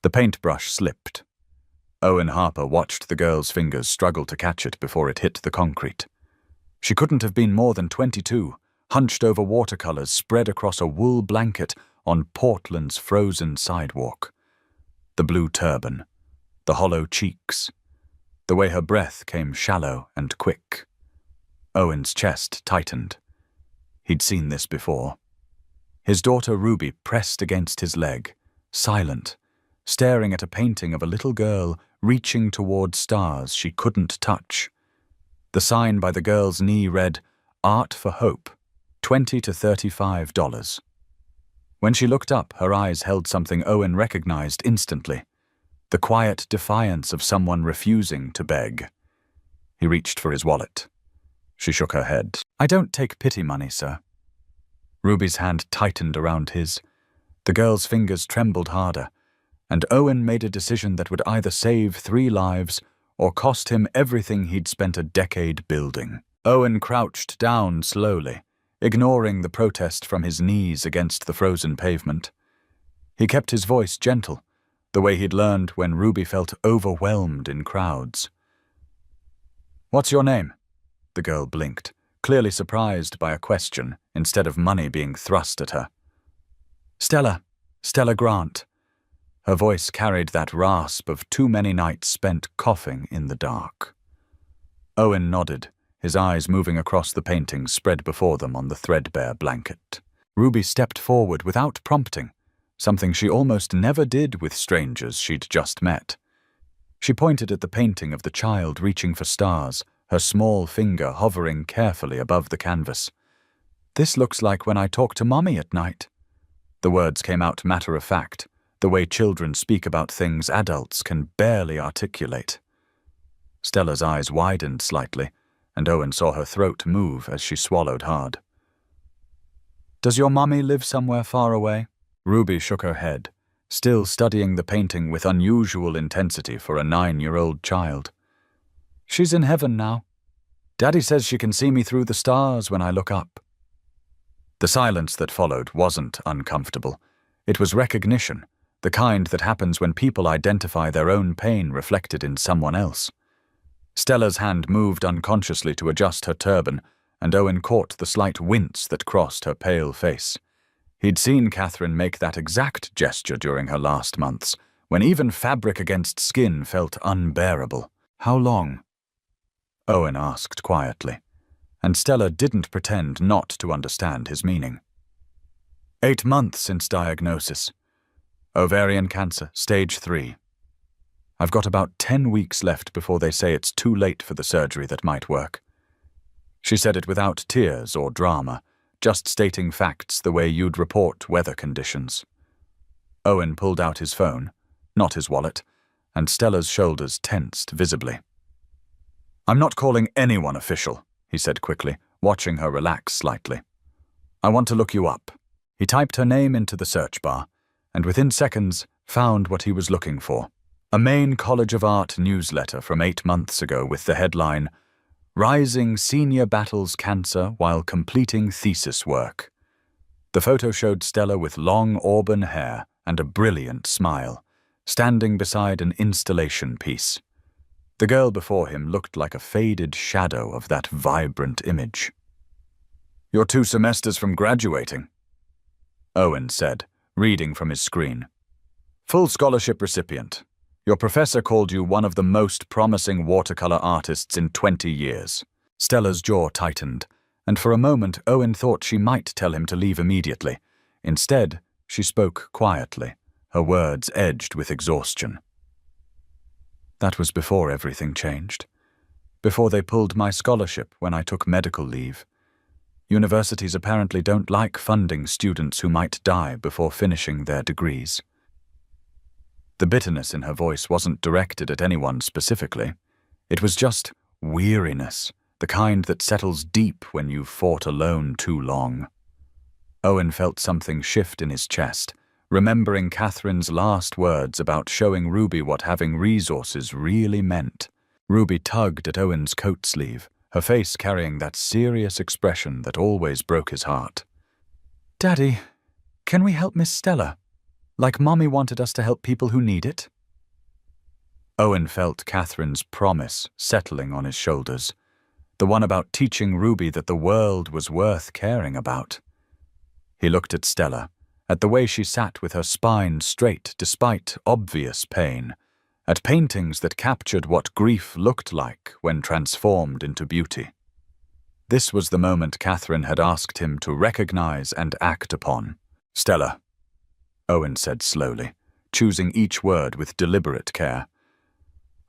The paintbrush slipped. Owen Harper watched the girl's fingers struggle to catch it before it hit the concrete. She couldn't have been more than 22, hunched over watercolors spread across a wool blanket on Portland's frozen sidewalk. The blue turban, the hollow cheeks, the way her breath came shallow and quick. Owen's chest tightened. He'd seen this before. His daughter Ruby pressed against his leg, silent, staring at a painting of a little girl reaching toward stars she couldn't touch. The sign by the girl's knee read, "Art for Hope, $20 to $35. When she looked up, her eyes held something Owen recognized instantly, the quiet defiance of someone refusing to beg. He reached for his wallet. She shook her head. "I don't take pity money, sir." Ruby's hand tightened around his. The girl's fingers trembled harder, and Owen made a decision that would either save 3 lives or cost him everything he'd spent a decade building. Owen crouched down slowly, ignoring the protest from his knees against the frozen pavement. He kept his voice gentle, the way he'd learned when Ruby felt overwhelmed in crowds. "What's your name?" The girl blinked, clearly surprised by a question instead of money being thrust at her. "Stella Grant." Her voice carried that rasp of too many nights spent coughing in the dark. Owen nodded, his eyes moving across the paintings spread before them on the threadbare blanket. Ruby stepped forward without prompting, something she almost never did with strangers she'd just met. She pointed at the painting of the child reaching for stars, her small finger hovering carefully above the canvas. "This looks like when I talk to Mommy at night." The words came out matter-of-fact, the way children speak about things adults can barely articulate. Stella's eyes widened slightly, and Owen saw her throat move as she swallowed hard. "Does your mommy live somewhere far away?" Ruby shook her head, still studying the painting with unusual intensity for a 9-year-old child. "She's in heaven now. Daddy says she can see me through the stars when I look up." The silence that followed wasn't uncomfortable. It was recognition, the kind that happens when people identify their own pain reflected in someone else. Stella's hand moved unconsciously to adjust her turban, and Owen caught the slight wince that crossed her pale face. He'd seen Catherine make that exact gesture during her last months, when even fabric against skin felt unbearable. "How long?" Owen asked quietly, and Stella didn't pretend not to understand his meaning. 8 months since diagnosis. Ovarian cancer, stage 3. I've got about 10 weeks left before they say it's too late for the surgery that might work. She said it without tears or drama, just stating facts the way you'd report weather conditions. Owen pulled out his phone, not his wallet, and Stella's shoulders tensed visibly. "I'm not calling anyone official," he said quickly, watching her relax slightly. "I want to look you up." He typed her name into the search bar, and within seconds found what he was looking for. A Maine College of Art newsletter from 8 months ago with the headline, "Rising Senior Battles Cancer While Completing Thesis Work." The photo showed Stella with long auburn hair and a brilliant smile, standing beside an installation piece. The girl before him looked like a faded shadow of that vibrant image. "You're 2 semesters from graduating," Owen said, reading from his screen. "Full scholarship recipient. Your professor called you one of the most promising watercolor artists in 20 years. Stella's jaw tightened, and for a moment Owen thought she might tell him to leave immediately. Instead, she spoke quietly, her words edged with exhaustion. "That was before everything changed. Before they pulled my scholarship when I took medical leave. Universities apparently don't like funding students who might die before finishing their degrees." The bitterness in her voice wasn't directed at anyone specifically. It was just weariness, the kind that settles deep when you've fought alone too long. Owen felt something shift in his chest, remembering Catherine's last words about showing Ruby what having resources really meant. Ruby tugged at Owen's coat sleeve, her face carrying that serious expression that always broke his heart. "Daddy, can we help Miss Stella? Like Mommy wanted us to help people who need it? Owen felt Catherine's promise settling on his shoulders, the one about teaching Ruby that the world was worth caring about. He looked at Stella, at the way she sat with her spine straight despite obvious pain, at paintings that captured what grief looked like when transformed into beauty. This was the moment Catherine had asked him to recognize and act upon. "Stella," Owen said slowly, choosing each word with deliberate care.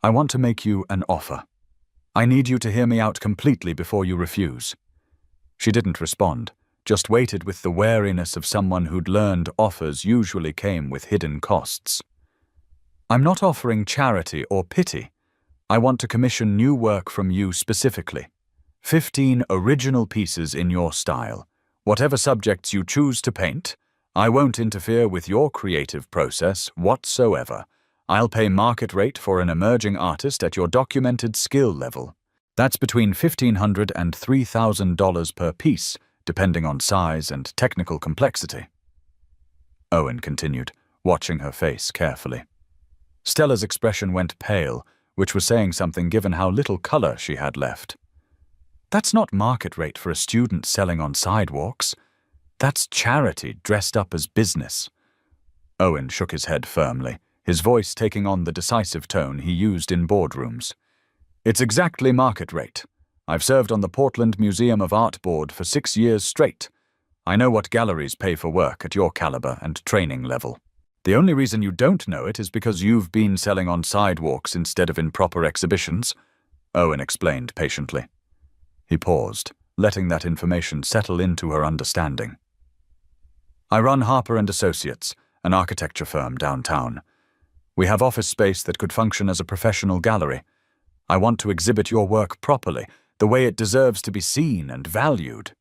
"I want to make you an offer. I need you to hear me out completely before you refuse." She didn't respond, just waited with the wariness of someone who'd learned offers usually came with hidden costs. "I'm not offering charity or pity. I want to commission new work from you specifically. 15 original pieces in your style. Whatever subjects you choose to paint, I won't interfere with your creative process whatsoever. I'll pay market rate for an emerging artist at your documented skill level. That's between $1,500 and $3,000 per piece, depending on size and technical complexity." Owen continued, watching her face carefully. Stella's expression went pale, which was saying something given how little color she had left. "That's not market rate for a student selling on sidewalks. That's charity dressed up as business." Owen shook his head firmly, his voice taking on the decisive tone he used in boardrooms. "It's exactly market rate. I've served on the Portland Museum of Art board for 6 years straight. I know what galleries pay for work at your caliber and training level. The only reason you don't know it is because you've been selling on sidewalks instead of in proper exhibitions," Owen explained patiently. He paused, letting that information settle into her understanding. "I run Harper & Associates, an architecture firm downtown. We have office space that could function as a professional gallery. I want to exhibit your work properly, the way it deserves to be seen and valued."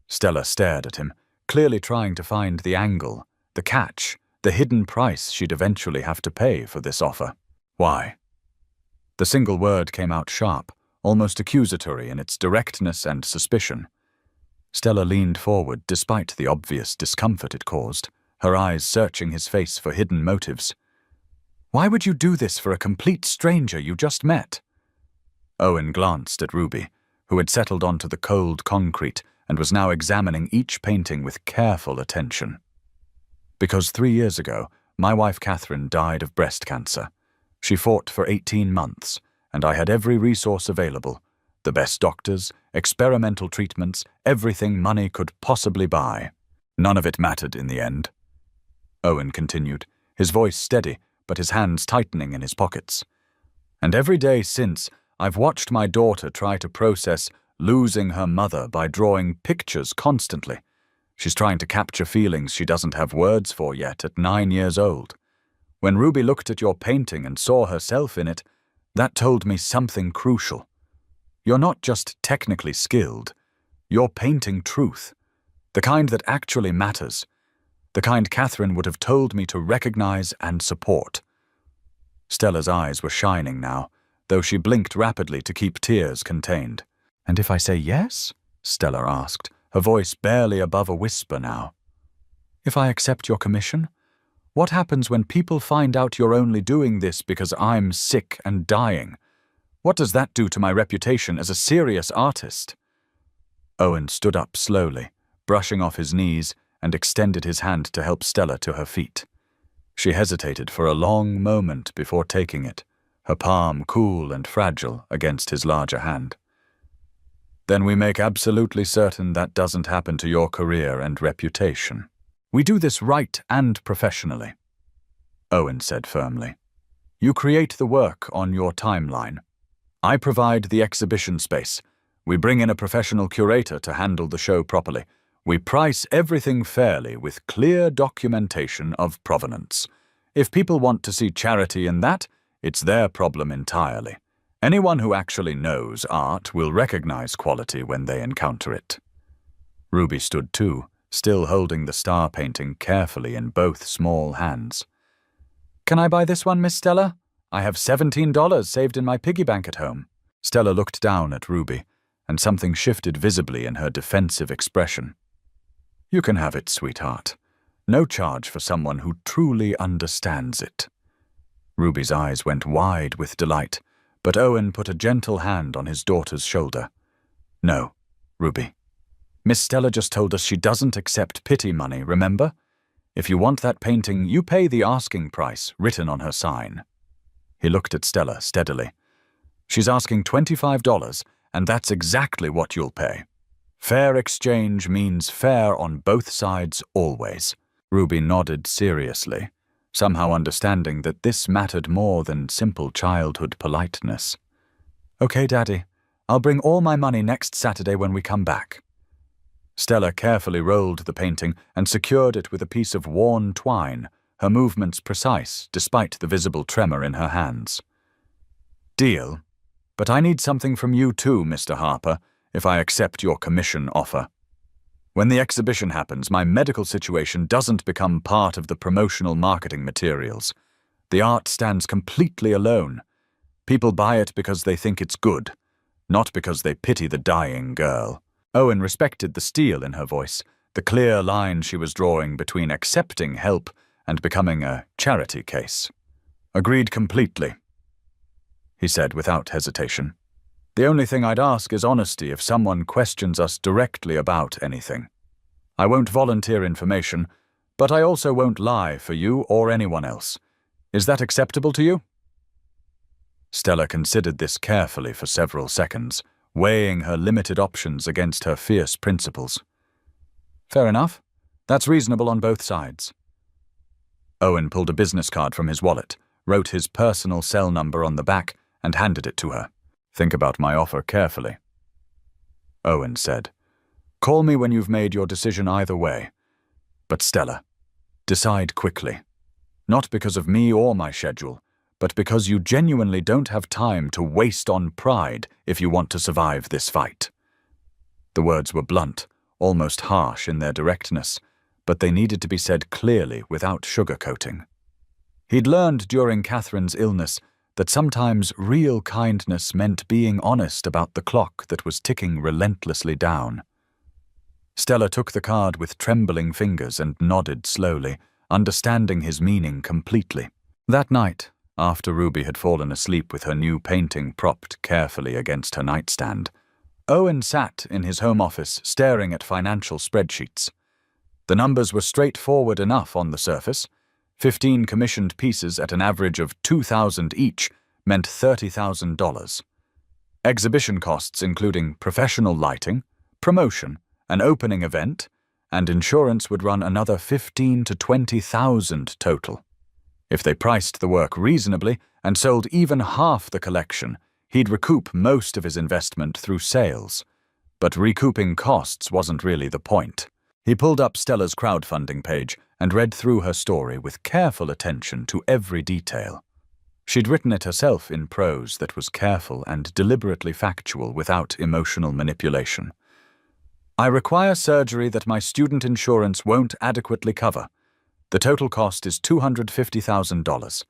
Stella stared at him, clearly trying to find the angle, the catch, the hidden price she'd eventually have to pay for this offer. "Why?" The single word came out sharp, almost accusatory in its directness and suspicion. Stella leaned forward despite the obvious discomfort it caused, her eyes searching his face for hidden motives. "Why would you do this for a complete stranger you just met?" Owen glanced at Ruby, who had settled onto the cold concrete and was now examining each painting with careful attention. "Because 3 years ago, my wife Catherine died of breast cancer. She fought for 18 months, and I had every resource available. The best doctors, experimental treatments, everything money could possibly buy. None of it mattered in the end." Owen continued, his voice steady, but his hands tightening in his pockets. "And every day since, I've watched my daughter try to process losing her mother by drawing pictures constantly. She's trying to capture feelings she doesn't have words for yet at 9 years old. When Ruby looked at your painting and saw herself in it, that told me something crucial. You're not just technically skilled. You're painting truth, the kind that actually matters, the kind Catherine would have told me to recognize and support." Stella's eyes were shining now, though she blinked rapidly to keep tears contained. "And if I say yes?" Stella asked, her voice barely above a whisper now. "If I accept your commission? What happens when people find out you're only doing this because I'm sick and dying? What does that do to my reputation as a serious artist?" Owen stood up slowly, brushing off his knees, and extended his hand to help Stella to her feet. She hesitated for a long moment before taking it, her palm cool and fragile against his larger hand. "Then we make absolutely certain that doesn't happen to your career and reputation. We do this right and professionally," Owen said firmly. "You create the work on your timeline. I provide the exhibition space. We bring in a professional curator to handle the show properly. We price everything fairly with clear documentation of provenance. If people want to see charity in that, it's their problem entirely. Anyone who actually knows art will recognize quality when they encounter it." Ruby stood too, still holding the star painting carefully in both small hands. "Can I buy this one, Miss Stella? I have $17 saved in my piggy bank at home." Stella looked down at Ruby, and something shifted visibly in her defensive expression. "You can have it, sweetheart. No charge for someone who truly understands it. Ruby's eyes went wide with delight, but Owen put a gentle hand on his daughter's shoulder. No, Ruby. Miss Stella just told us she doesn't accept pity money, remember? If you want that painting, you pay the asking price written on her sign. He looked at Stella steadily. She's asking $25, and that's exactly what you'll pay. Fair exchange means fair on both sides always. Ruby nodded seriously, somehow understanding that this mattered more than simple childhood politeness. Okay, Daddy. I'll bring all my money next Saturday when we come back. Stella carefully rolled the painting and secured it with a piece of worn twine, her movements precise despite the visible tremor in her hands. Deal. But I need something from you too, Mr. Harper, if I accept your commission offer. When the exhibition happens, my medical situation doesn't become part of the promotional marketing materials. The art stands completely alone. People buy it because they think it's good, not because they pity the dying girl. Owen respected the steel in her voice, the clear line she was drawing between accepting help and becoming a charity case. Agreed completely, he said without hesitation. The only thing I'd ask is honesty if someone questions us directly about anything. I won't volunteer information, but I also won't lie for you or anyone else. Is that acceptable to you? Stella considered this carefully for several seconds, weighing her limited options against her fierce principles. Fair enough. That's reasonable on both sides. Owen pulled a business card from his wallet, wrote his personal cell number on the back, and handed it to her. Think about my offer carefully. Owen said, Call me when you've made your decision either way. But Stella, decide quickly. Not because of me or my schedule, but because you genuinely don't have time to waste on pride if you want to survive this fight. The words were blunt, almost harsh in their directness, but they needed to be said clearly without sugarcoating. He'd learned during Catherine's illness that sometimes real kindness meant being honest about the clock that was ticking relentlessly down. Stella took the card with trembling fingers and nodded slowly, understanding his meaning completely. That night, after Ruby had fallen asleep with her new painting propped carefully against her nightstand, Owen sat in his home office staring at financial spreadsheets. The numbers were straightforward enough on the surface. 15 commissioned pieces at an average of $2,000 each meant $30,000. Exhibition costs including professional lighting, promotion, an opening event, and insurance would run another $15,000 to $20,000 total. If they priced the work reasonably and sold even half the collection, he'd recoup most of his investment through sales. But recouping costs wasn't really the point. He pulled up Stella's crowdfunding page and read through her story with careful attention to every detail. She'd written it herself in prose that was careful and deliberately factual without emotional manipulation. I require surgery that my student insurance won't adequately cover. The total cost is $250,000.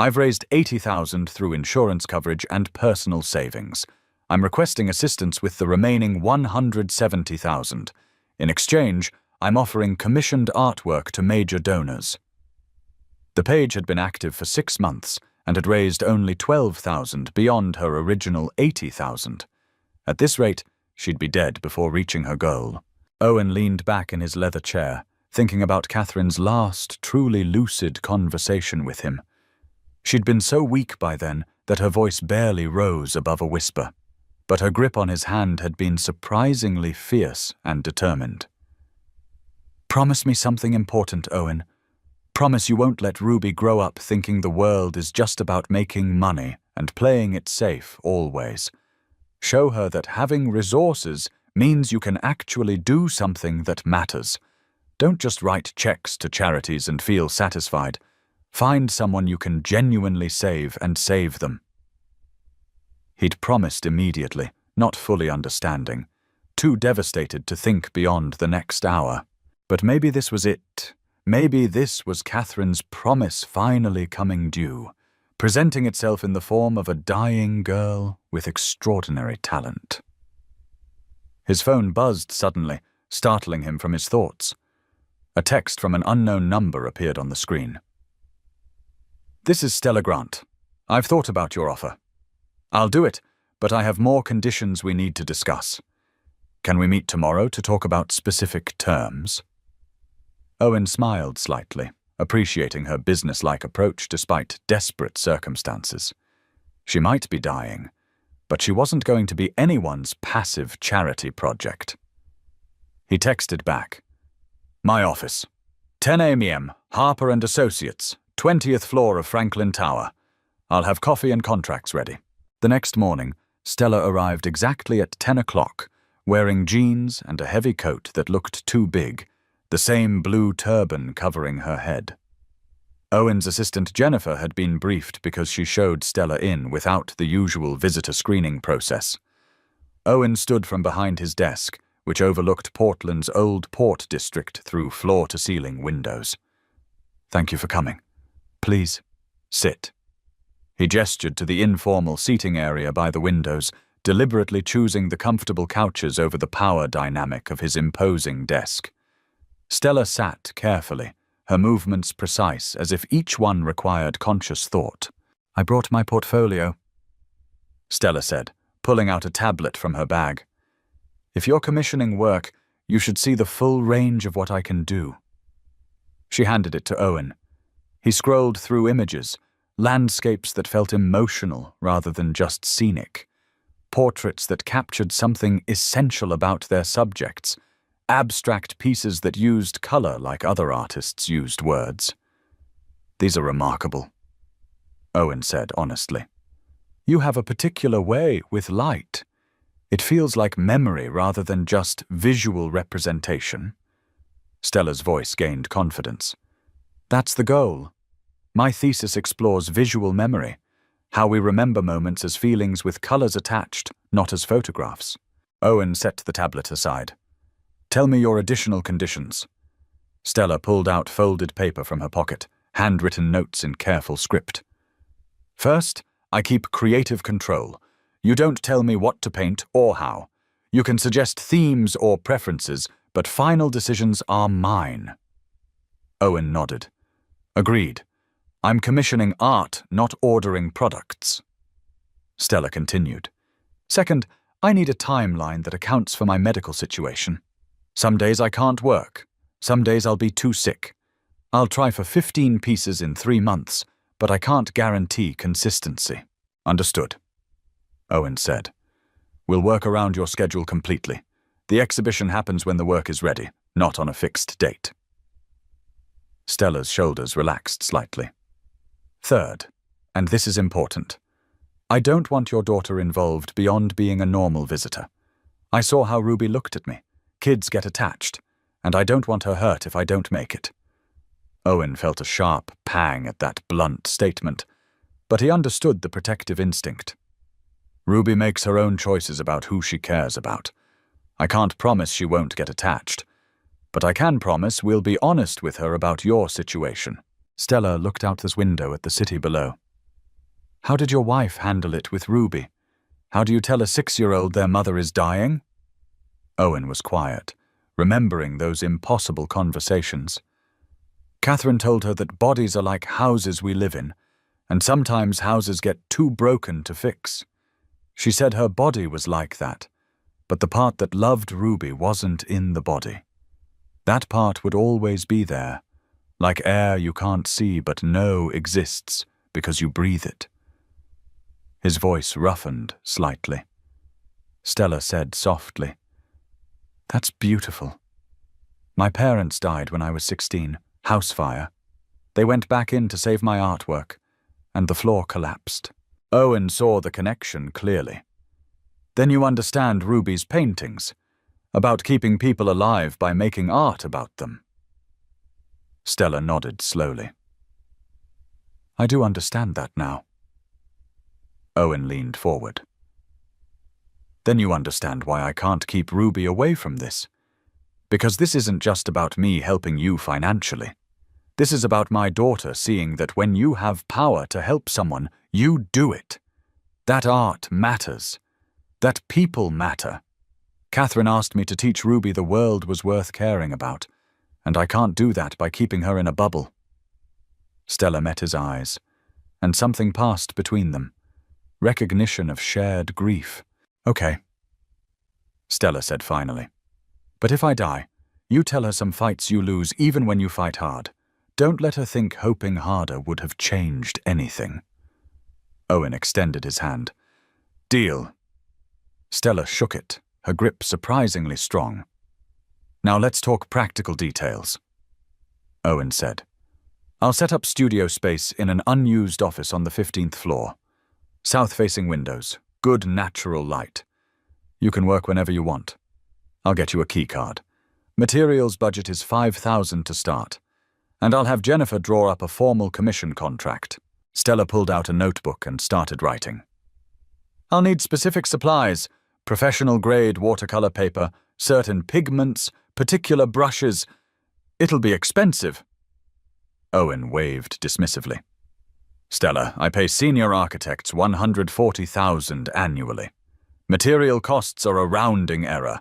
I've raised $80,000 through insurance coverage and personal savings. I'm requesting assistance with the remaining $170,000. In exchange, I'm offering commissioned artwork to major donors. The page had been active for 6 months and had raised only $12,000 beyond her original $80,000. At this rate, she'd be dead before reaching her goal. Owen leaned back in his leather chair, thinking about Catherine's last, truly lucid conversation with him. She'd been so weak by then that her voice barely rose above a whisper, but her grip on his hand had been surprisingly fierce and determined. Promise me something important, Owen. Promise you won't let Ruby grow up thinking the world is just about making money and playing it safe always. Show her that having resources means you can actually do something that matters. Don't just write checks to charities and feel satisfied. Find someone you can genuinely save and save them. He'd promised immediately, not fully understanding, too devastated to think beyond the next hour. But maybe this was it. Maybe this was Catherine's promise finally coming due, presenting itself in the form of a dying girl with extraordinary talent. His phone buzzed suddenly, startling him from his thoughts. A text from an unknown number appeared on the screen. "This is Stella Grant. I've thought about your offer. I'll do it, but I have more conditions we need to discuss. Can we meet tomorrow to talk about specific terms?" Owen smiled slightly, appreciating her businesslike approach despite desperate circumstances. She might be dying, but she wasn't going to be anyone's passive charity project. He texted back. "My office. 10 a.m. Harper & Associates, 20th floor of Franklin Tower. I'll have coffee and contracts ready." The next morning, Stella arrived exactly at 10 o'clock, wearing jeans and a heavy coat that looked too big, the same blue turban covering her head. Owen's assistant Jennifer had been briefed because she showed Stella in without the usual visitor screening process. Owen stood from behind his desk, which overlooked Portland's Old Port District through floor-to-ceiling windows. "Thank you for coming. Please, sit." He gestured to the informal seating area by the windows, deliberately choosing the comfortable couches over the power dynamic of his imposing desk. Stella sat carefully, her movements precise, as if each one required conscious thought. "I brought my portfolio," Stella said, pulling out a tablet from her bag. "If you're commissioning work, you should see the full range of what I can do." She handed it to Owen. He scrolled through images, landscapes that felt emotional rather than just scenic, portraits that captured something essential about their subjects, abstract pieces that used color like other artists used words. "These are remarkable," Owen said honestly. "You have a particular way with light. It feels like memory rather than just visual representation." Stella's voice gained confidence. "That's the goal. My thesis explores visual memory, how we remember moments as feelings with colors attached, not as photographs." Owen set the tablet aside. "Tell me your additional conditions." Stella pulled out folded paper from her pocket, handwritten notes in careful script. "First, I keep creative control. You don't tell me what to paint or how. You can suggest themes or preferences, but final decisions are mine." Owen nodded. "Agreed. I'm commissioning art, not ordering products." Stella continued. "Second, I need a timeline that accounts for my medical situation. Some days I can't work. Some days I'll be too sick. I'll try for 15 pieces in 3 months, but I can't guarantee consistency." "Understood," Owen said. "We'll work around your schedule completely. The exhibition happens when the work is ready, not on a fixed date." Stella's shoulders relaxed slightly. "Third, and this is important, I don't want your daughter involved beyond being a normal visitor. I saw how Ruby looked at me. Kids get attached, and I don't want her hurt if I don't make it." Owen felt a sharp pang at that blunt statement, but he understood the protective instinct. "Ruby makes her own choices about who she cares about. I can't promise she won't get attached, but I can promise we'll be honest with her about your situation." Stella looked out this window at the city below. "How did your wife handle it with Ruby? How do you tell a 6-year-old their mother is dying?" Owen was quiet, remembering those impossible conversations. Catherine told her that bodies are like houses we live in, and sometimes houses get too broken to fix. She said her body was like that, but the part that loved Ruby wasn't in the body. That part would always be there, like air you can't see but know exists because you breathe it. His voice roughened slightly. Stella said softly, "That's beautiful. My parents died when I was 16, house fire. They went back in to save my artwork, and the floor collapsed." Owen saw the connection clearly. "Then you understand Ruby's paintings, about keeping people alive by making art about them." Stella nodded slowly. "I do understand that now." Owen leaned forward. "Then you understand why I can't keep Ruby away from this. Because this isn't just about me helping you financially. This is about my daughter seeing that when you have power to help someone, you do it. That art matters. That people matter. Catherine asked me to teach Ruby the world was worth caring about. and I can't do that by keeping her in a bubble. Stella met his eyes, and something passed between them. Recognition of shared grief. Okay, Stella said finally. But if I die, you tell her some fights you lose even when you fight hard. Don't let her think hoping harder would have changed anything. Owen extended his hand. Deal. Stella shook it, her grip surprisingly strong. Now let's talk practical details, Owen said. I'll set up studio space in an unused office on the 15th floor. South-facing windows, good natural light. You can work whenever you want. I'll get you a key card. Materials budget is $5,000 to start. And I'll have Jennifer draw up a formal commission contract. Stella pulled out a notebook and started writing. I'll need specific supplies, professional-grade watercolor paper, certain pigments, particular brushes. It'll be expensive. Owen waved dismissively. Stella, I pay senior architects $140,000 annually. Material costs are a rounding error.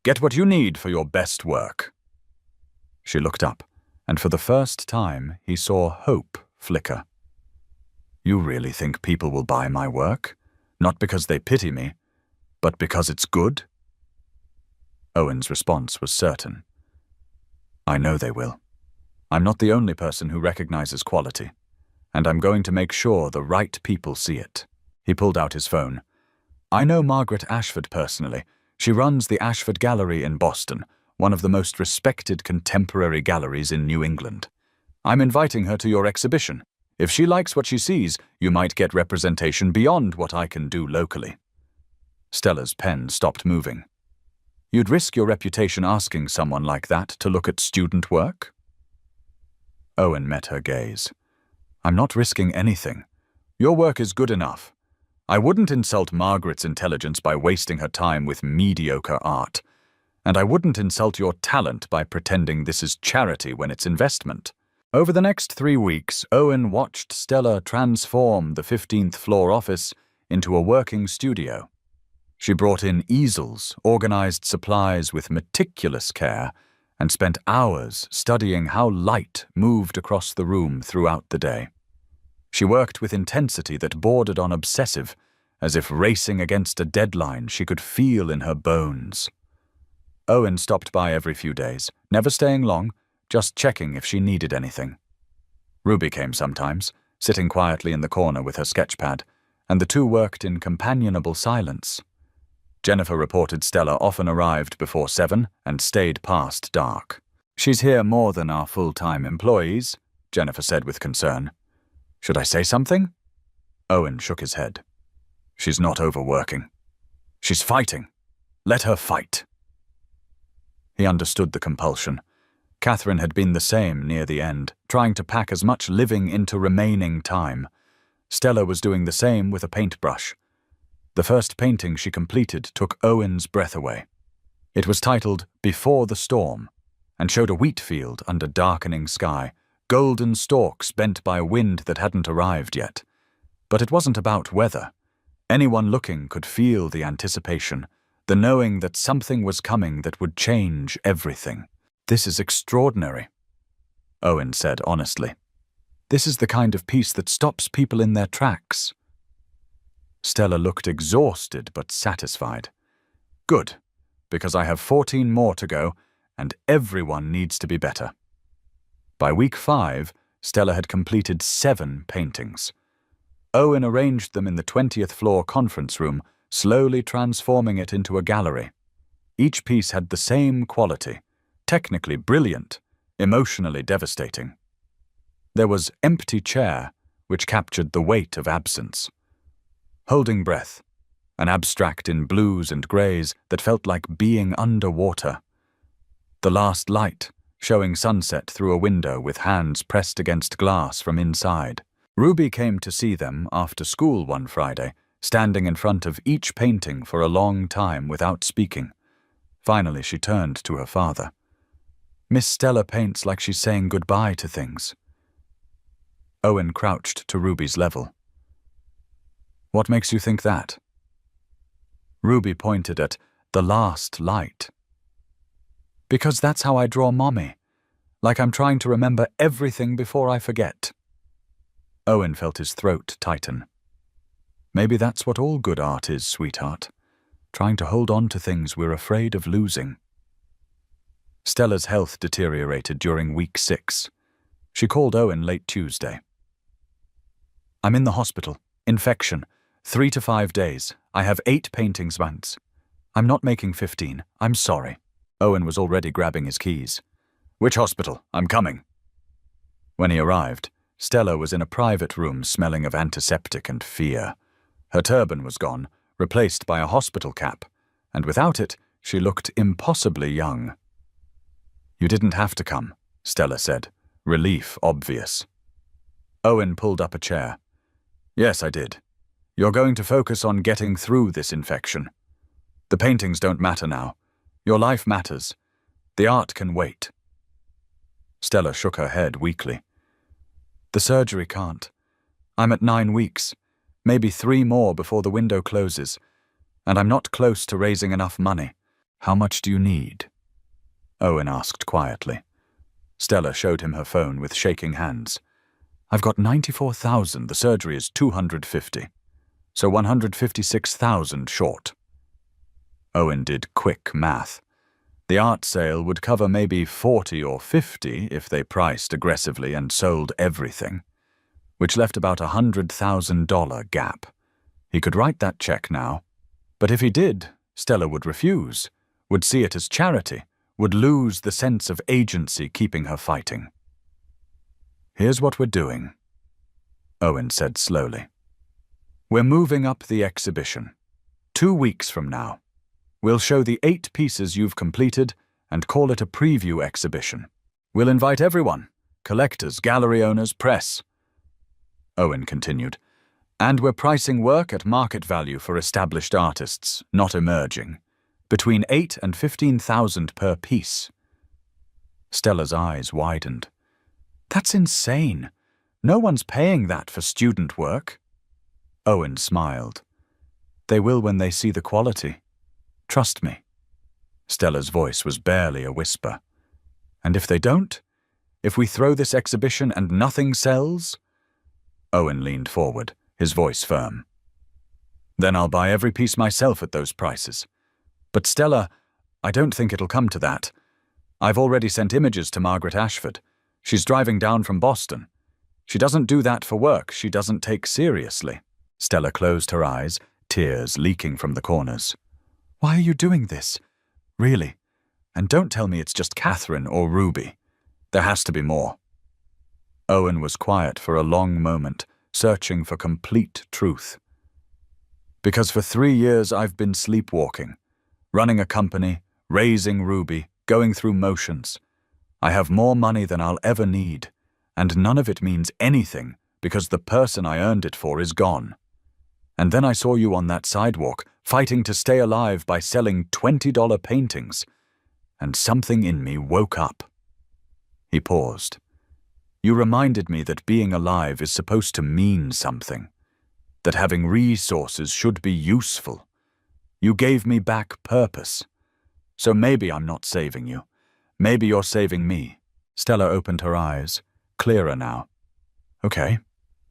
Get what you need for your best work. She looked up, and for the first time he saw hope flicker. You really think people will buy my work? Not because they pity me, but because it's good? Owen's response was certain. I know they will. I'm not the only person who recognizes quality, and I'm going to make sure the right people see it. He pulled out his phone. I know Margaret Ashford personally. She runs the Ashford Gallery in Boston, one of the most respected contemporary galleries in New England. I'm inviting her to your exhibition. If she likes what she sees, you might get representation beyond what I can do locally. Stella's pen stopped moving. You'd risk your reputation asking someone like that to look at student work? Owen met her gaze. I'm not risking anything. Your work is good enough. I wouldn't insult Margaret's intelligence by wasting her time with mediocre art. And I wouldn't insult your talent by pretending this is charity when it's investment. Over the next 3 weeks, Owen watched Stella transform the 15th floor office into a working studio. She brought in easels, organized supplies with meticulous care, and spent hours studying how light moved across the room throughout the day. She worked with intensity that bordered on obsessive, as if racing against a deadline she could feel in her bones. Owen stopped by every few days, never staying long, just checking if she needed anything. Ruby came sometimes, sitting quietly in the corner with her sketchpad, and the two worked in companionable silence. Jennifer reported Stella often arrived before 7 and stayed past dark. She's here more than our full-time employees, Jennifer said with concern. Should I say something? Owen shook his head. She's not overworking. She's fighting. Let her fight. He understood the compulsion. Catherine had been the same near the end, trying to pack as much living into remaining time. Stella was doing the same with a paintbrush. The first painting she completed took Owen's breath away. It was titled Before the Storm, and showed a wheat field under darkening sky, golden stalks bent by a wind that hadn't arrived yet. But it wasn't about weather. Anyone looking could feel the anticipation, the knowing that something was coming that would change everything. This is extraordinary, Owen said honestly. This is the kind of piece that stops people in their tracks. Stella looked exhausted but satisfied. Good, because I have 14 more to go, and everyone needs to be better. By week 5, Stella had completed 7 paintings. Owen arranged them in the 20th floor conference room, slowly transforming it into a gallery. Each piece had the same quality, technically brilliant, emotionally devastating. There was Empty Chair, which captured the weight of absence. Holding Breath, an abstract in blues and greys that felt like being underwater. The Last Light, showing sunset through a window with hands pressed against glass from inside. Ruby came to see them after school one Friday, standing in front of each painting for a long time without speaking. Finally, she turned to her father. Miss Stella paints like she's saying goodbye to things. Owen crouched to Ruby's level. What makes you think that? Ruby pointed at The Last Light. Because that's how I draw Mommy. Like I'm trying to remember everything before I forget. Owen felt his throat tighten. Maybe that's what all good art is, sweetheart. Trying to hold on to things we're afraid of losing. Stella's health deteriorated during week 6. She called Owen late Tuesday. I'm in the hospital. Infection. 3 to 5 days. I have 8 paintings months. I'm not making 15. I'm sorry. Owen was already grabbing his keys. Which hospital? I'm coming. When he arrived, Stella was in a private room smelling of antiseptic and fear. Her turban was gone, replaced by a hospital cap, and without it, she looked impossibly young. You didn't have to come, Stella said, relief obvious. Owen pulled up a chair. Yes, I did. You're going to focus on getting through this infection. The paintings don't matter now. Your life matters. The art can wait. Stella shook her head weakly. The surgery can't. I'm at 9 weeks, maybe 3 more before the window closes, and I'm not close to raising enough money. How much do you need? Owen asked quietly. Stella showed him her phone with shaking hands. I've got 94,000, the surgery is 250, so 156,000 short. Owen did quick math. The art sale would cover maybe 40 or 50 if they priced aggressively and sold everything, which left about a $100,000 gap. He could write that check now, but if he did, Stella would refuse, would see it as charity, would lose the sense of agency keeping her fighting. Here's what we're doing, Owen said slowly. We're moving up the exhibition. 2 weeks from now. We'll show the 8 pieces you've completed and call it a preview exhibition. We'll invite everyone, collectors, gallery owners, press. Owen continued, and we're pricing work at market value for established artists, not emerging, between 8 and 15,000 per piece. Stella's eyes widened. That's insane. No one's paying that for student work. Owen smiled. They will when they see the quality. Trust me. Stella's voice was barely a whisper. And if they don't? If we throw this exhibition and nothing sells? Owen leaned forward, his voice firm. Then I'll buy every piece myself at those prices. But Stella, I don't think it'll come to that. I've already sent images to Margaret Ashford. She's driving down from Boston. She doesn't do that for work. She doesn't take seriously. Stella closed her eyes, tears leaking from the corners. Why are you doing this? Really? And don't tell me it's just Catherine or Ruby. There has to be more. Owen was quiet for a long moment, searching for complete truth. Because for 3 years I've been sleepwalking, running a company, raising Ruby, going through motions. I have more money than I'll ever need, and none of it means anything because the person I earned it for is gone. And then I saw you on that sidewalk, fighting to stay alive by selling $20 paintings, and something in me woke up. He paused. You reminded me that being alive is supposed to mean something, that having resources should be useful. You gave me back purpose. So maybe I'm not saving you. Maybe you're saving me. Stella opened her eyes, clearer now. Okay,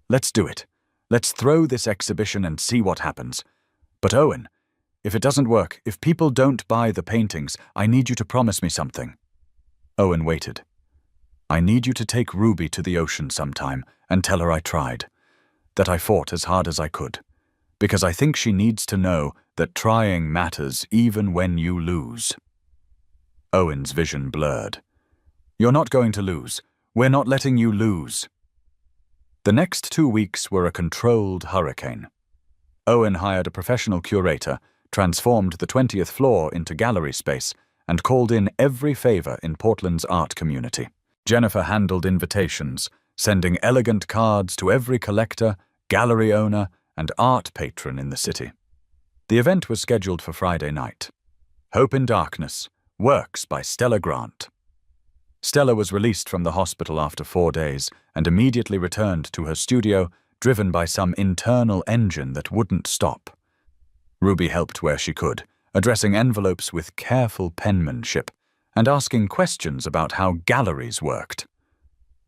let's do it. Let's throw this exhibition and see what happens. But Owen, if it doesn't work, if people don't buy the paintings, I need you to promise me something. Owen waited. I need you to take Ruby to the ocean sometime and tell her I tried, that I fought as hard as I could, because I think she needs to know that trying matters even when you lose. Owen's vision blurred. You're not going to lose. We're not letting you lose. The next 2 weeks were a controlled hurricane. Owen hired a professional curator, transformed the 20th floor into gallery space, and called in every favor in Portland's art community. Jennifer handled invitations, sending elegant cards to every collector, gallery owner, and art patron in the city. The event was scheduled for Friday night. Hope in Darkness, Works by Stella Grant. Stella was released from the hospital after 4 days and immediately returned to her studio, driven by some internal engine that wouldn't stop. Ruby helped where she could, addressing envelopes with careful penmanship, and asking questions about how galleries worked.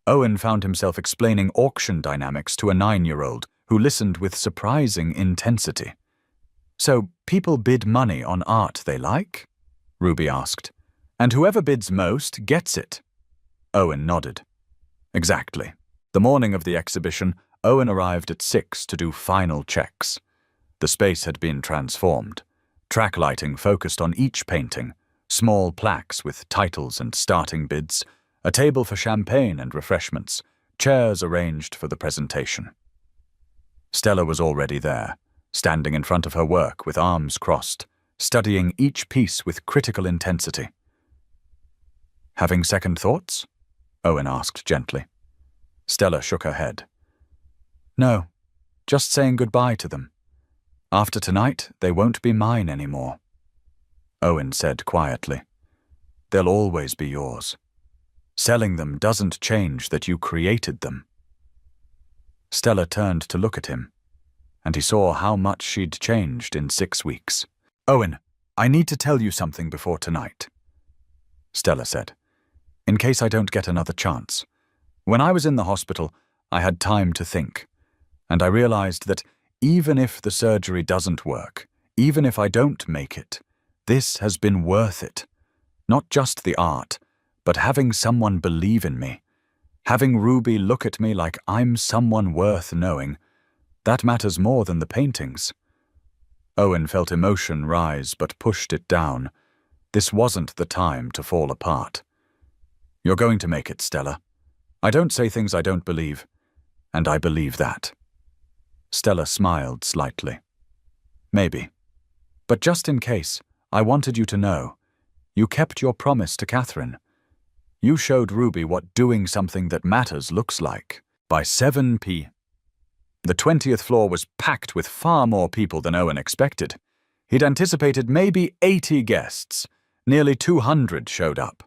Owen found himself explaining auction dynamics to a 9-year-old who listened with surprising intensity. "So people bid money on art they like?" Ruby asked. "And whoever bids most gets it." Owen nodded. "Exactly." The morning of the exhibition, Owen arrived at 6 to do final checks. The space had been transformed. Track lighting focused on each painting, small plaques with titles and starting bids, a table for champagne and refreshments, chairs arranged for the presentation. Stella was already there, standing in front of her work with arms crossed, studying each piece with critical intensity. "Having second thoughts?" Owen asked gently. Stella shook her head. "No, just saying goodbye to them. After tonight, they won't be mine anymore." Owen said quietly, "They'll always be yours. Selling them doesn't change that you created them." Stella turned to look at him, and he saw how much she'd changed in 6 weeks. "Owen, I need to tell you something before tonight," Stella said, "in case I don't get another chance. When I was in the hospital, I had time to think, and I realized that even if the surgery doesn't work, even if I don't make it, this has been worth it. Not just the art, but having someone believe in me. Having Ruby look at me like I'm someone worth knowing. That matters more than the paintings." Owen felt emotion rise but pushed it down. This wasn't the time to fall apart. "You're going to make it, Stella. I don't say things I don't believe, and I believe that." Stella smiled slightly. "Maybe. But just in case, I wanted you to know. You kept your promise to Catherine. You showed Ruby what doing something that matters looks like. By 7 p.m. The 20th floor was packed with far more people than Owen expected. He'd anticipated maybe 80 guests. Nearly 200 showed up.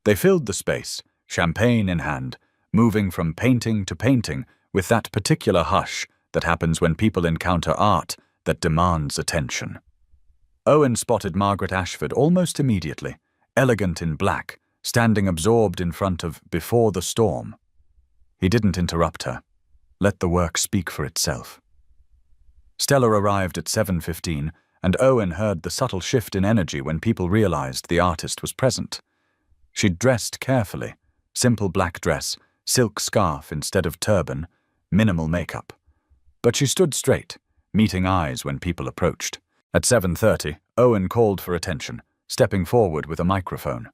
They filled the space, champagne in hand, moving from painting to painting with that particular hush that happens when people encounter art that demands attention. Owen spotted Margaret Ashford almost immediately, elegant in black, standing absorbed in front of Before the Storm. He didn't interrupt her. Let the work speak for itself. Stella arrived at 7:15, and Owen heard the subtle shift in energy when people realized the artist was present. She'd dressed carefully, simple black dress, silk scarf instead of turban, minimal makeup. But she stood straight, meeting eyes when people approached. At 7:30, Owen called for attention, stepping forward with a microphone.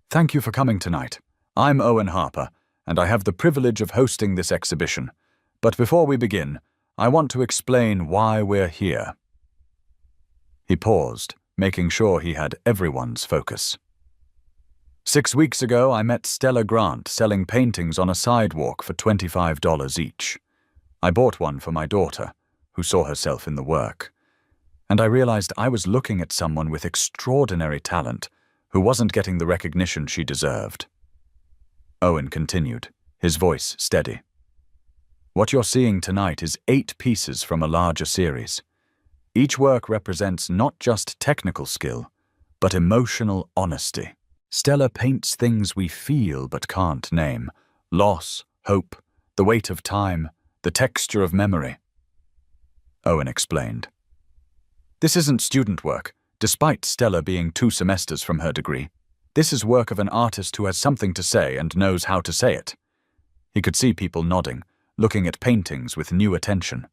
"Thank you for coming tonight. I'm Owen Harper, and I have the privilege of hosting this exhibition. But before we begin, I want to explain why we're here." He paused, making sure he had everyone's focus. "6 weeks ago, I met Stella Grant selling paintings on a sidewalk for $25 each. I bought one for my daughter, who saw herself in the work. And I realized I was looking at someone with extraordinary talent who wasn't getting the recognition she deserved." Owen continued, his voice steady. "What you're seeing tonight is 8 pieces from a larger series. Each work represents not just technical skill, but emotional honesty. Stella paints things we feel but can't name: loss, hope, the weight of time, the texture of memory." Owen explained. "This isn't student work, despite Stella being 2 semesters from her degree. This is work of an artist who has something to say and knows how to say it." He could see people nodding, looking at paintings with new attention.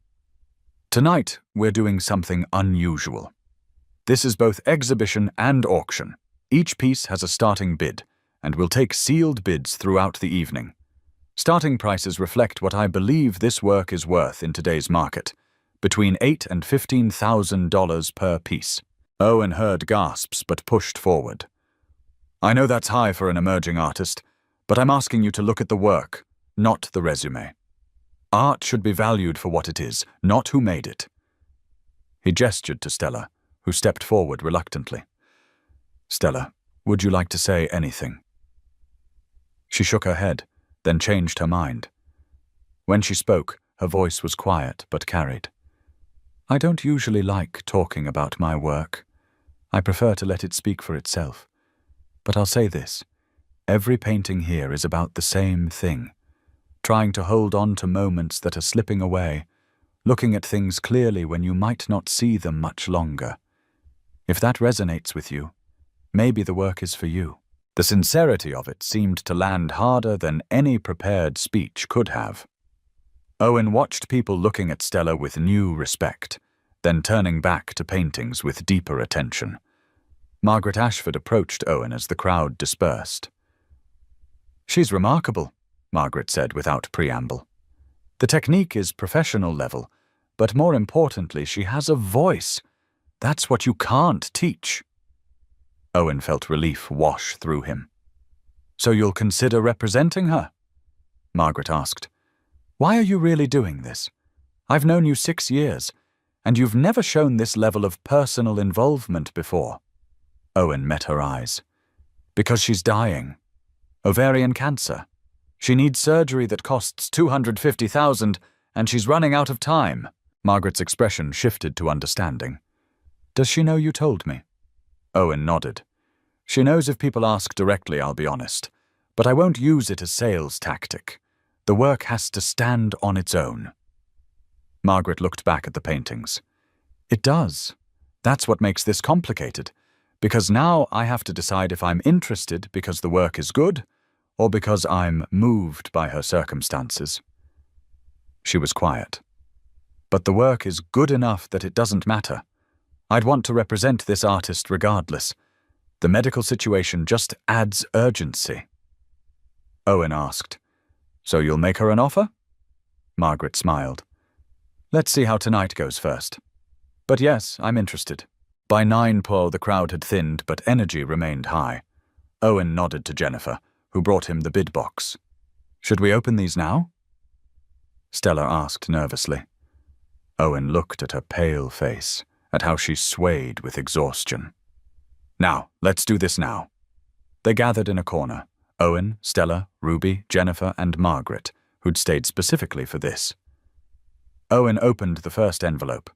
"Tonight, we're doing something unusual. This is both exhibition and auction. Each piece has a starting bid, and we'll take sealed bids throughout the evening. Starting prices reflect what I believe this work is worth in today's market, between $8,000 and $15,000 per piece." Owen heard gasps but pushed forward. "I know that's high for an emerging artist, but I'm asking you to look at the work, not the resume. Art should be valued for what it is, not who made it." He gestured to Stella, who stepped forward reluctantly. "Stella, would you like to say anything?" She shook her head, then changed her mind. When she spoke, her voice was quiet but carried. "I don't usually like talking about my work. I prefer to let it speak for itself. But I'll say this. Every painting here is about the same thing. Trying to hold on to moments that are slipping away, looking at things clearly when you might not see them much longer. If that resonates with you, maybe the work is for you. The sincerity of it seemed to land harder than any prepared speech could have. Owen watched people looking at Stella with new respect, then turning back to paintings with deeper attention. Margaret Ashford approached Owen as the crowd dispersed. "She's remarkable," Margaret said without preamble. "The technique is professional level, but more importantly, she has a voice. That's what you can't teach." Owen felt relief wash through him. "So you'll consider representing her?" Margaret asked. "Why are you really doing this? I've known you 6 years, and you've never shown this level of personal involvement before." Owen met her eyes. "Because she's dying. Ovarian cancer. She needs surgery that costs $250,000, and she's running out of time." Margaret's expression shifted to understanding. "Does she know you told me?" Owen nodded. "She knows if people ask directly, I'll be honest. But I won't use it as sales tactic. The work has to stand on its own." Margaret looked back at the paintings. "It does. That's what makes this complicated. Because now I have to decide if I'm interested because the work is good, or because I'm moved by her circumstances." She was quiet. "But the work is good enough that it doesn't matter. I'd want to represent this artist regardless. The medical situation just adds urgency." Owen asked, "So you'll make her an offer?" Margaret smiled. "Let's see how tonight goes first. But yes, I'm interested." By 9 p.m. the crowd had thinned, but energy remained high. Owen nodded to Jennifer, who brought him the bid box. "Should we open these now?" Stella asked nervously. Owen looked at her pale face, at how she swayed with exhaustion. "Now, let's do this now." They gathered in a corner, Owen, Stella, Ruby, Jennifer, and Margaret, who'd stayed specifically for this. Owen opened the first envelope.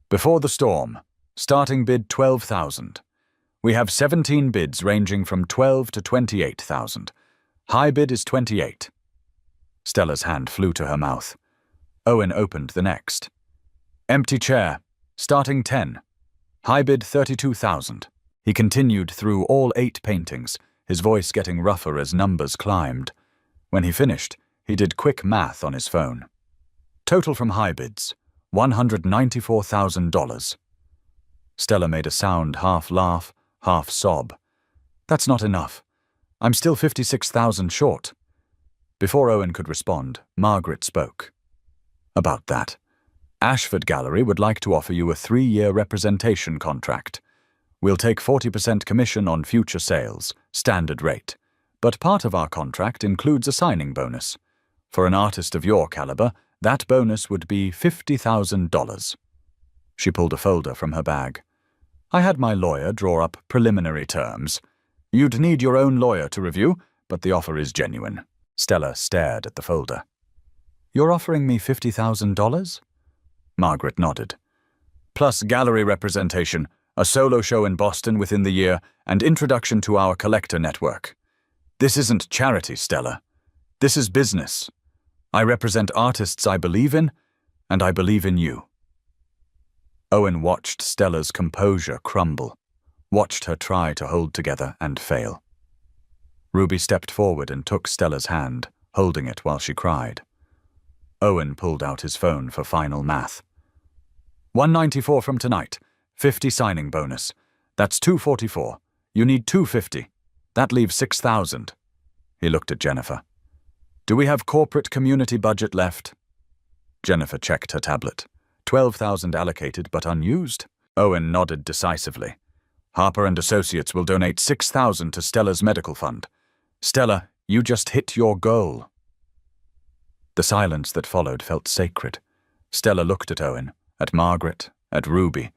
"Before the storm, starting bid 12,000. We have 17 bids ranging from 12 to 28,000. High bid is 28. Stella's hand flew to her mouth. Owen opened the next. "Empty chair, starting 10. High bid 32,000. He continued through all 8 paintings, his voice getting rougher as numbers climbed. When he finished, he did quick math on his phone. Total from high bids, $194,000. Stella made a sound half laugh, half sob. "That's not enough. I'm still 56,000 short." Before Owen could respond, Margaret spoke. "About that. Ashford Gallery would like to offer you a 3-year representation contract. We'll take 40% commission on future sales, standard rate. But part of our contract includes a signing bonus. For an artist of your caliber, that bonus would be $50,000. She pulled a folder from her bag. "I had my lawyer draw up preliminary terms. You'd need your own lawyer to review, but the offer is genuine." Stella stared at the folder. "You're offering me $50,000? Margaret nodded. "Plus gallery representation, a solo show in Boston within the year, and introduction to our collector network. This isn't charity, Stella. This is business. I represent artists I believe in, and I believe in you." Owen watched Stella's composure crumble, watched her try to hold together and fail. Ruby stepped forward and took Stella's hand, holding it while she cried. Owen pulled out his phone for final math. $194 from tonight, 50 signing bonus. That's $244. You need $250. That leaves $6,000. He looked at Jennifer. "Do we have corporate community budget left?" Jennifer checked her tablet. 12,000 allocated but unused. Owen nodded decisively. "Harper and Associates will donate 6,000 to Stella's medical fund. Stella, you just hit your goal." The silence that followed felt sacred. Stella looked at Owen, at Margaret, at Ruby,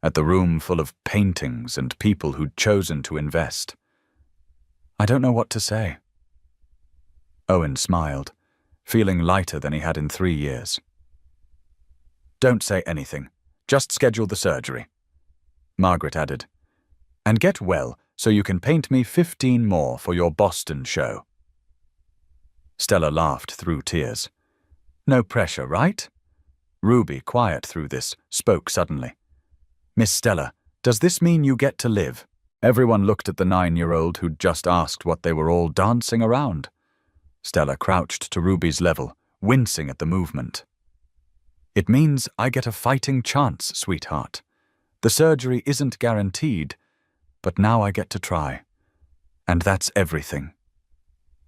at the room full of paintings and people who'd chosen to invest. "I don't know what to say." Owen smiled, feeling lighter than he had in 3 years. "Don't say anything. Just schedule the surgery." Margaret added, And get well so you can paint me 15 more for your Boston show. Stella laughed through tears. No pressure, right? Ruby, quiet through this, spoke suddenly. Miss Stella, does this mean you get to live? Everyone looked at the 9-year-old who'd just asked what they were all dancing around. Stella crouched to Ruby's level, wincing at the movement. It means I get a fighting chance, sweetheart. The surgery isn't guaranteed, but now I get to try. And that's everything.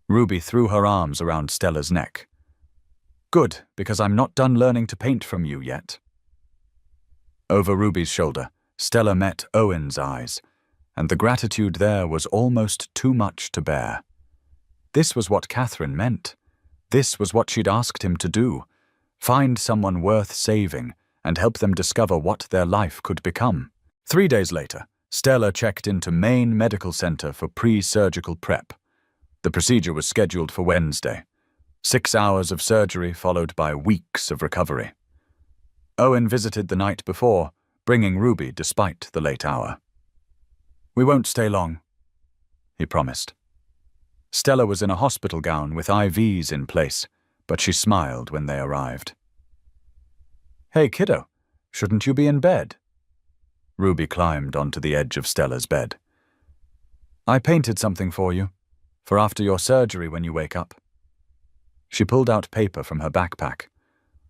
Ruby threw her arms around Stella's neck. Good, because I'm not done learning to paint from you yet. Over Ruby's shoulder, Stella met Owen's eyes, and the gratitude there was almost too much to bear. This was what Catherine meant. This was what she'd asked him to do. Find someone worth saving and help them discover what their life could become. 3 days later, Stella checked into Maine Medical Center for pre-surgical prep. The procedure was scheduled for Wednesday. 6 hours of surgery followed by weeks of recovery. Owen visited the night before, bringing Ruby despite the late hour. We won't stay long, he promised. Stella was in a hospital gown with IVs in place, but she smiled when they arrived. Hey, kiddo, shouldn't you be in bed? Ruby climbed onto the edge of Stella's bed. I painted something for you, for after your surgery when you wake up. She pulled out paper from her backpack,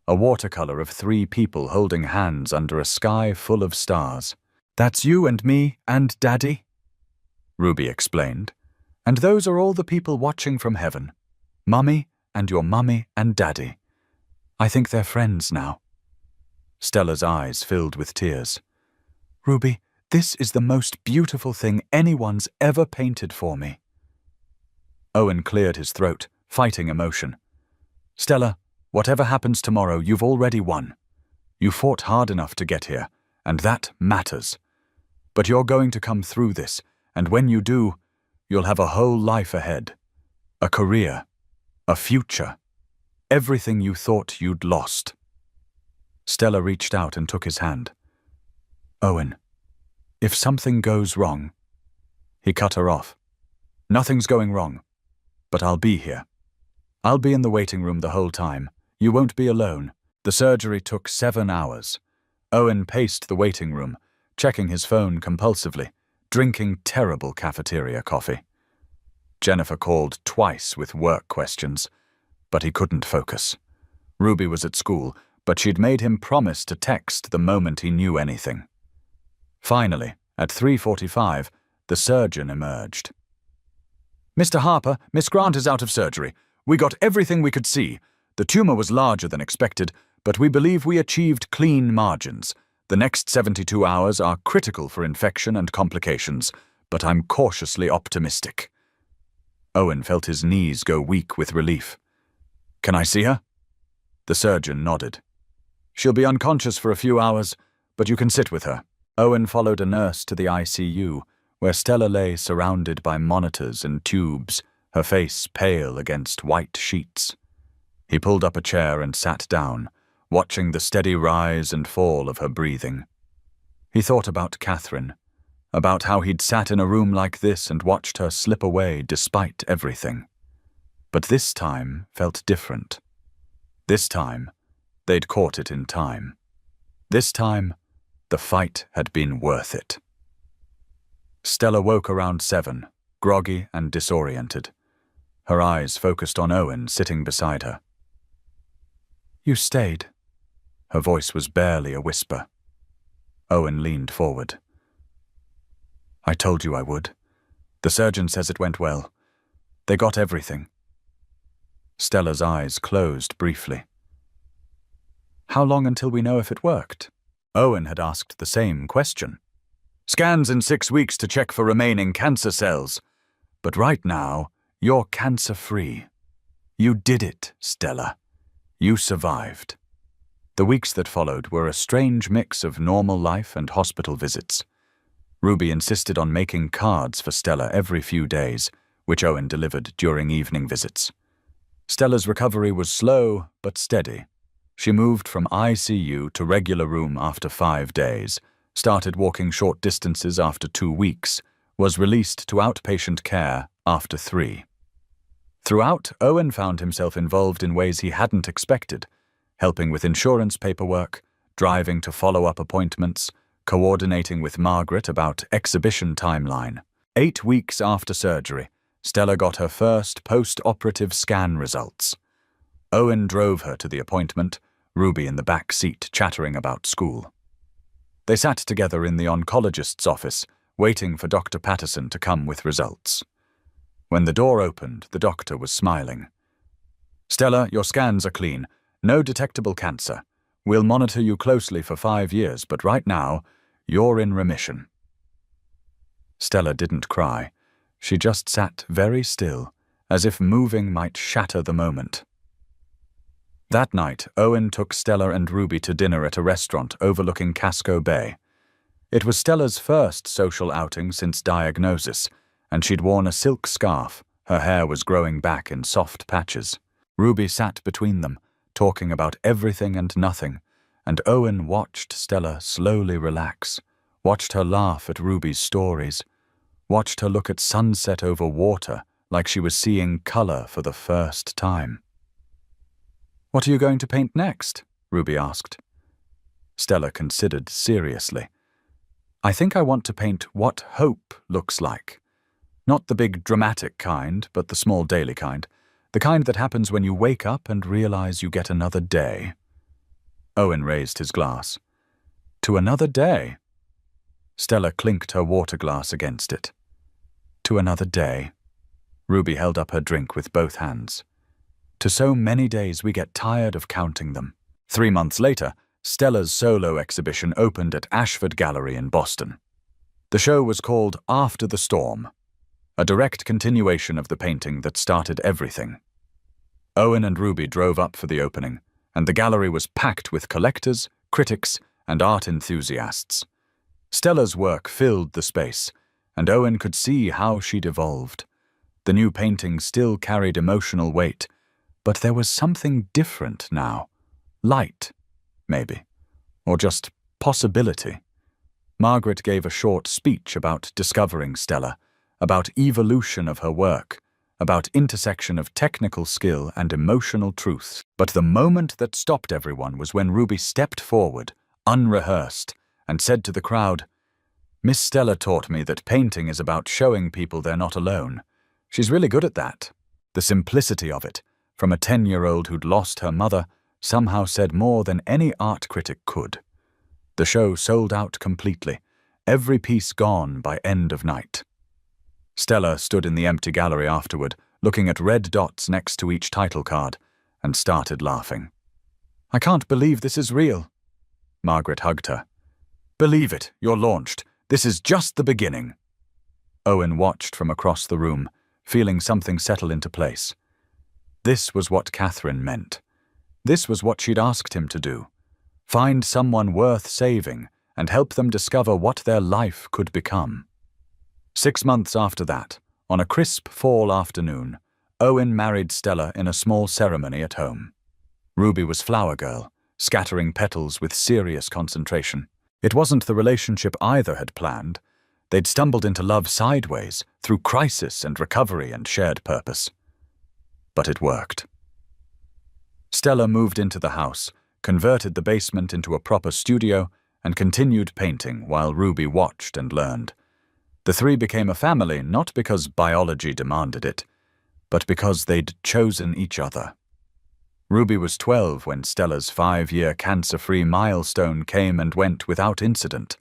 a watercolor of 3 people holding hands under a sky full of stars. That's you and me and Daddy, Ruby explained, and those are all the people watching from heaven. Mummy and your mummy and Daddy. I think they're friends now. Stella's eyes filled with tears. Ruby, this is the most beautiful thing anyone's ever painted for me. Owen cleared his throat, fighting emotion. Stella, whatever happens tomorrow, you've already won. You fought hard enough to get here, and that matters. But you're going to come through this, and when you do, you'll have a whole life ahead. A career. A future. Everything you thought you'd lost. Stella reached out and took his hand. Owen, if something goes wrong... He cut her off. Nothing's going wrong, but I'll be here. I'll be in the waiting room the whole time. You won't be alone. The surgery took 7 hours. Owen paced the waiting room, checking his phone compulsively, drinking terrible cafeteria coffee. Jennifer called twice with work questions, but he couldn't focus. Ruby was at school, but she'd made him promise to text the moment he knew anything. Finally, at 3:45, the surgeon emerged. Mr. Harper, Miss Grant is out of surgery. We got everything we could see. The tumor was larger than expected, but we believe we achieved clean margins. The next 72 hours are critical for infection and complications, but I'm cautiously optimistic. Owen felt his knees go weak with relief. Can I see her? The surgeon nodded. She'll be unconscious for a few hours, but you can sit with her. Owen followed a nurse to the ICU, where Stella lay surrounded by monitors and tubes, her face pale against white sheets. He pulled up a chair and sat down, watching the steady rise and fall of her breathing. He thought about Catherine, about how he'd sat in a room like this and watched her slip away despite everything. But this time felt different. This time, they'd caught it in time. This time, the fight had been worth it. Stella woke around 7, groggy and disoriented. Her eyes focused on Owen sitting beside her. You stayed. Her voice was barely a whisper. Owen leaned forward. I told you I would. The surgeon says it went well. They got everything. Stella's eyes closed briefly. How long until we know if it worked? Owen had asked the same question. Scans in 6 weeks to check for remaining cancer cells. But right now, you're cancer-free. You did it, Stella. You survived. The weeks that followed were a strange mix of normal life and hospital visits. Ruby insisted on making cards for Stella every few days, which Owen delivered during evening visits. Stella's recovery was slow but steady. She moved from ICU to regular room after 5 days, started walking short distances after 2 weeks, was released to outpatient care after 3. Throughout, Owen found himself involved in ways he hadn't expected, helping with insurance paperwork, driving to follow-up appointments, coordinating with Margaret about exhibition timeline. 8 weeks after surgery, Stella got her first post-operative scan results. Owen drove her to the appointment, Ruby in the back seat chattering about school. They sat together in the oncologist's office, waiting for Dr. Patterson to come with results. When the door opened, the doctor was smiling. "Stella, your scans are clean. No detectable cancer. We'll monitor you closely for 5 years, but right now, you're in remission." Stella didn't cry. She just sat very still, as if moving might shatter the moment. That night, Owen took Stella and Ruby to dinner at a restaurant overlooking Casco Bay. It was Stella's first social outing since diagnosis, and she'd worn a silk scarf. Her hair was growing back in soft patches. Ruby sat between them, talking about everything and nothing, and Owen watched Stella slowly relax, watched her laugh at Ruby's stories, watched her look at sunset over water like she was seeing color for the first time. "What are you going to paint next?" Ruby asked. Stella considered seriously. "I think I want to paint what hope looks like. Not the big dramatic kind, but the small daily kind. The kind that happens when you wake up and realize you get another day." Owen raised his glass. "To another day?" Stella clinked her water glass against it. "To another day." Ruby held up her drink with both hands. "To so many days we get tired of counting them." 3 months later, Stella's solo exhibition opened at Ashford Gallery in Boston. The show was called After the Storm, a direct continuation of the painting that started everything. Owen and Ruby drove up for the opening, and the gallery was packed with collectors, critics, and art enthusiasts. Stella's work filled the space, and Owen could see how she'd evolved. The new painting still carried emotional weight, but there was something different now. Light, maybe, or just possibility. Margaret gave a short speech about discovering Stella, about evolution of her work, about intersection of technical skill and emotional truth. But the moment that stopped everyone was when Ruby stepped forward, unrehearsed, and said to the crowd, "Miss Stella taught me that painting is about showing people they're not alone. She's really good at that." The simplicity of it, from a 10-year-old who'd lost her mother, somehow said more than any art critic could. The show sold out completely, every piece gone by end of night. Stella stood in the empty gallery afterward, looking at red dots next to each title card, and started laughing. "I can't believe this is real." Margaret hugged her. "Believe it, you're launched. This is just the beginning." Owen watched from across the room, feeling something settle into place. This was what Catherine meant. This was what she'd asked him to do. Find someone worth saving and help them discover what their life could become. 6 months after that, on a crisp fall afternoon, Owen married Stella in a small ceremony at home. Ruby was flower girl, scattering petals with serious concentration. It wasn't the relationship either had planned. They'd stumbled into love sideways, through crisis and recovery and shared purpose. But it worked. Stella moved into the house, converted the basement into a proper studio, and continued painting while Ruby watched and learned. The three became a family not because biology demanded it, but because they'd chosen each other. Ruby was 12 when Stella's 5-year cancer-free milestone came and went without incident.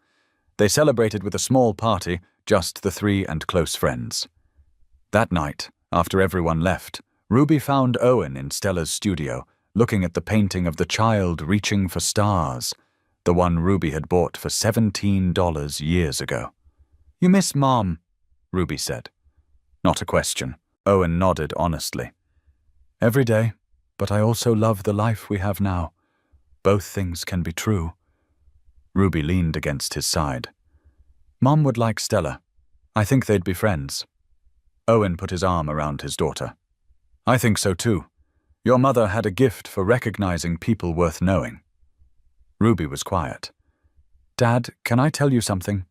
They celebrated with a small party, just the three and close friends. That night, after everyone left, Ruby found Owen in Stella's studio, looking at the painting of the child reaching for stars, the one Ruby had bought for $17 years ago. "You miss Mom," Ruby said. Not a question. Owen nodded honestly. "Every day, but I also love the life we have now. Both things can be true." Ruby leaned against his side. "Mom would like Stella. I think they'd be friends." Owen put his arm around his daughter. "I think so too. Your mother had a gift for recognizing people worth knowing." Ruby was quiet. Dad, can I tell you something?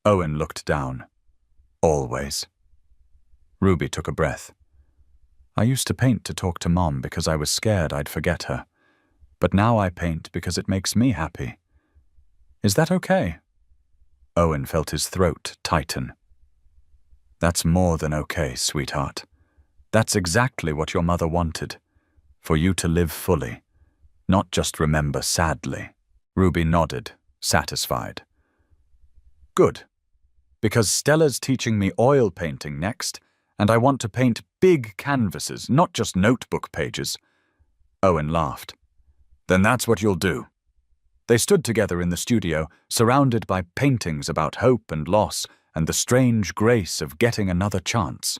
Owen looked down. Always. Ruby took a breath. I used to paint to talk to Mom because I was scared I'd forget her. But now I paint because it makes me happy. Is that okay? Owen felt his throat tighten. That's more than okay, sweetheart. That's exactly what your mother wanted. For you to live fully, not just remember sadly. Ruby nodded, satisfied. Good. Because Stella's teaching me oil painting next, and I want to paint big canvases, not just notebook pages. Owen laughed. Then that's what you'll do. They stood together in the studio, surrounded by paintings about hope and loss and the strange grace of getting another chance.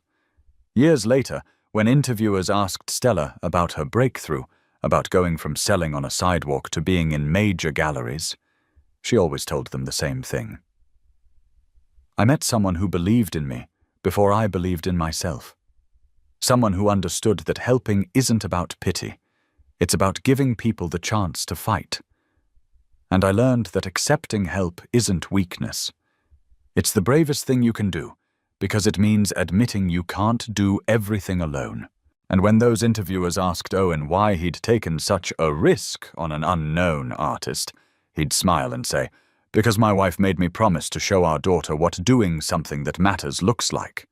Years later, when interviewers asked Stella about her breakthrough, about going from selling on a sidewalk to being in major galleries, she always told them the same thing. I met someone who believed in me before I believed in myself. Someone who understood that helping isn't about pity. It's about giving people the chance to fight. And I learned that accepting help isn't weakness. It's the bravest thing you can do, because it means admitting you can't do everything alone. And when those interviewers asked Owen why he'd taken such a risk on an unknown artist, he'd smile and say, because my wife made me promise to show our daughter what doing something that matters looks like.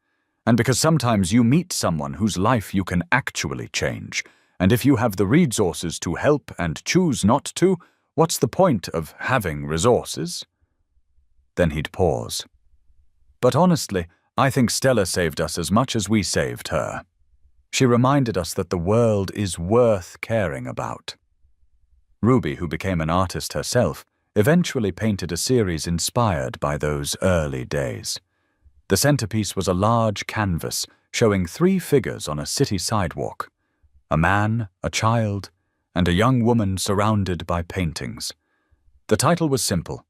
And because sometimes you meet someone whose life you can actually change, and if you have the resources to help and choose not to, what's the point of having resources? Then he'd pause. But honestly, I think Stella saved us as much as we saved her. She reminded us that the world is worth caring about. Ruby, who became an artist herself, eventually painted a series inspired by those early days. The centerpiece was a large canvas showing 3 figures on a city sidewalk: a man, a child, and a young woman surrounded by paintings. The title was simple,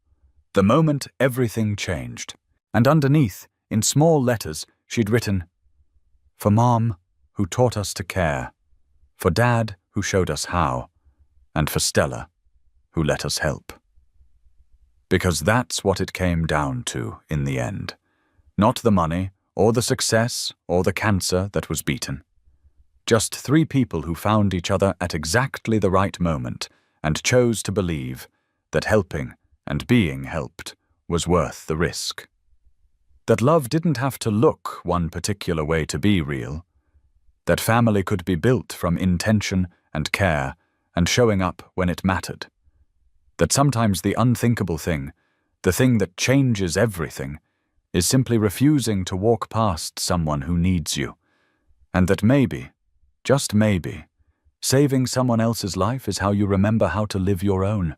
The Moment Everything Changed, and underneath, in small letters, she'd written, For Mom, who taught us to care, for Dad, who showed us how, and for Stella, who let us help. Because that's what it came down to in the end. Not the money, or the success, or the cancer that was beaten. Just 3 people who found each other at exactly the right moment and chose to believe that helping and being helped was worth the risk. That love didn't have to look one particular way to be real. That family could be built from intention and care and showing up when it mattered. That sometimes the unthinkable thing, the thing that changes everything, is simply refusing to walk past someone who needs you. And that maybe, just maybe, saving someone else's life is how you remember how to live your own.